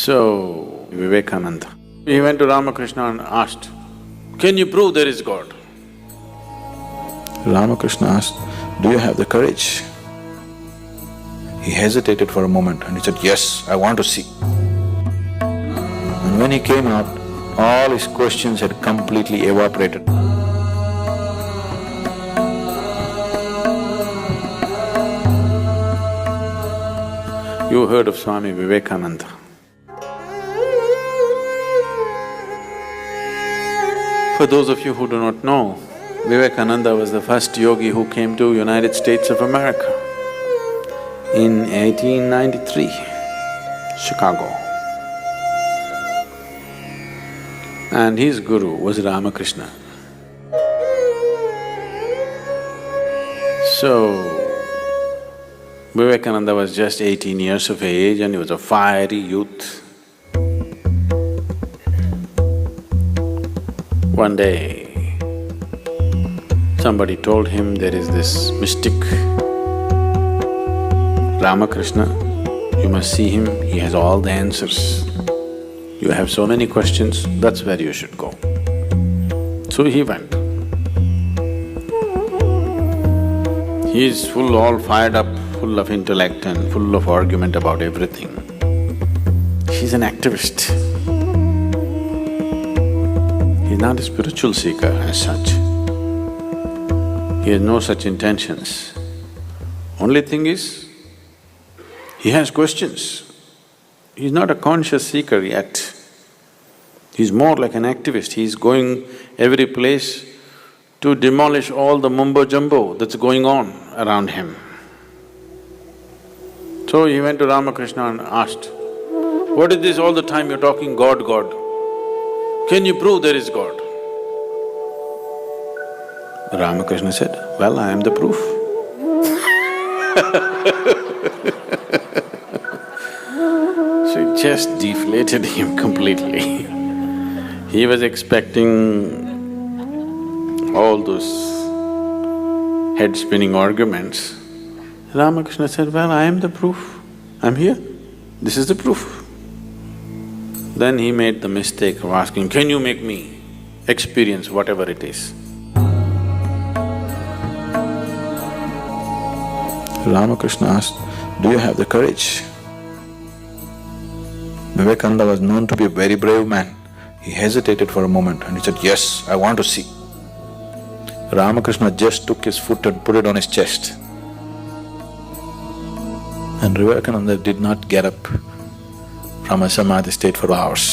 So, Vivekananda, he went to Ramakrishna and asked, "Can you prove there is God?" Ramakrishna asked, "Do you have the courage?" He hesitated for a moment and he said, "Yes, I want to see." And when he came out, all his questions had completely evaporated. You heard of Swami Vivekananda. For those of you who do not know, Vivekananda was the first yogi who came to United States of America in 1893, Chicago. And his guru was Ramakrishna. So, Vivekananda was just 18 years of age and he was a fiery youth. One day, somebody told him there is this mystic, Ramakrishna, you must see him, he has all the answers. You have so many questions, that's where you should go. So he went. He is all fired up, full of intellect and full of argument about everything. He's an activist. He's not a spiritual seeker as such. He has no such intentions. Only thing is, he has questions. He's not a conscious seeker yet. He's more like an activist. He's going every place to demolish all the mumbo-jumbo that's going on around him. So he went to Ramakrishna and asked, "What is this all the time you're talking God, God? Can you prove there is God?" Ramakrishna said, "Well, I am the proof." So it just deflated him completely. He was expecting all those head-spinning arguments. Ramakrishna said, "Well, I am the proof. I'm here. This is the proof." Then he made the mistake of asking, "Can you make me experience whatever it is?" Ramakrishna asked, "Do you have the courage?" Vivekananda was known to be a very brave man. He hesitated for a moment and he said, "Yes, I want to see." Ramakrishna just took his foot and put it on his chest. And Vivekananda did not get up from a samadhi state for hours.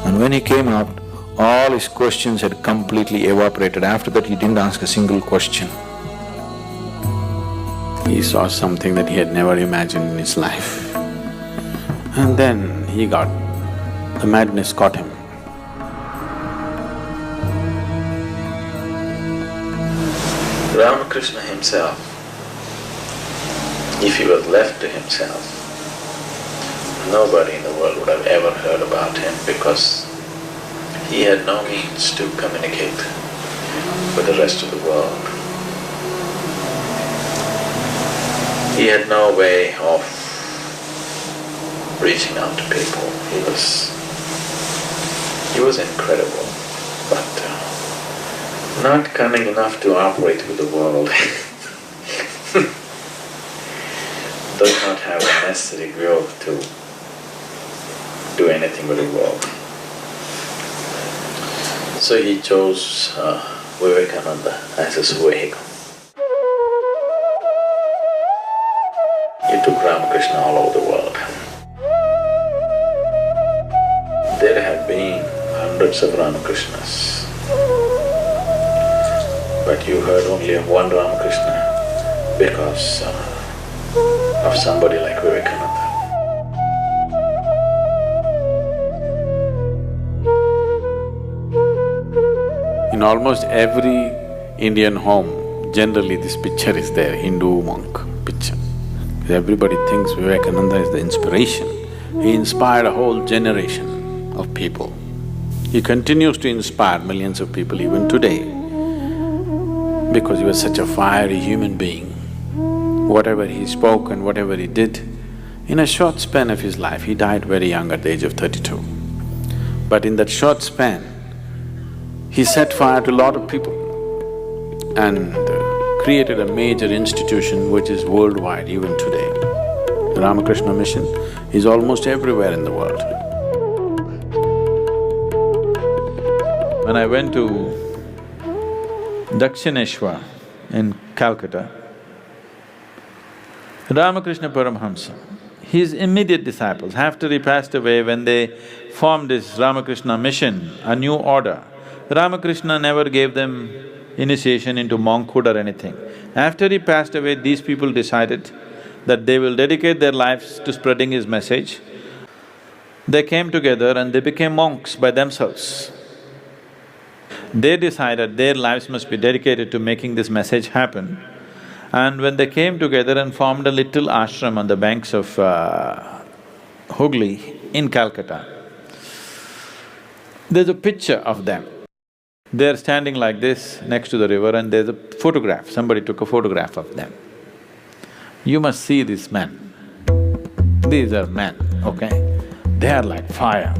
And when he came out, all his questions had completely evaporated. After that, he didn't ask a single question. He saw something that he had never imagined in his life. And then the madness caught him. Ramakrishna himself, if he was left to himself, nobody in the world would have ever heard about him because he had no means to communicate with the rest of the world. He had no way of reaching out to people. He was incredible, but not cunning enough to operate with the world. Does not have the necessary growth to do anything with the world. So he chose Vivekananda as his vehicle. He took Ramakrishna all over the world. There have been hundreds of Ramakrishnas, but you heard only of one Ramakrishna because of somebody like Vivekananda. In almost every Indian home, generally this picture is there, Hindu monk picture. Everybody thinks Vivekananda is the inspiration. He inspired a whole generation of people. He continues to inspire millions of people even today because he was such a fiery human being. Whatever he spoke and whatever he did, in a short span of his life, he died very young at the age of 32. But in that short span, he set fire to a lot of people and created a major institution which is worldwide even today. The Ramakrishna mission is almost everywhere in the world. When I went to Dakshineshwar in Calcutta, Ramakrishna Paramahamsa, his immediate disciples, after he passed away, when they formed this Ramakrishna mission, a new order, Ramakrishna never gave them initiation into monkhood or anything. After he passed away, these people decided that they will dedicate their lives to spreading his message. They came together and they became monks by themselves. They decided their lives must be dedicated to making this message happen. And when they came together and formed a little ashram on the banks of Hooghly in Calcutta, there's a picture of them. They're standing like this next to the river and there's a photograph, somebody took a photograph of them. You must see these men. These are men, okay? They are like fire.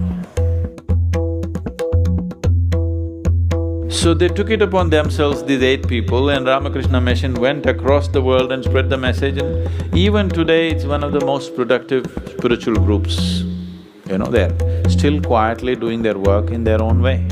So they took it upon themselves, these 8 people, and Ramakrishna Mission went across the world and spread the message, and even today it's one of the most productive spiritual groups. They're still quietly doing their work in their own way.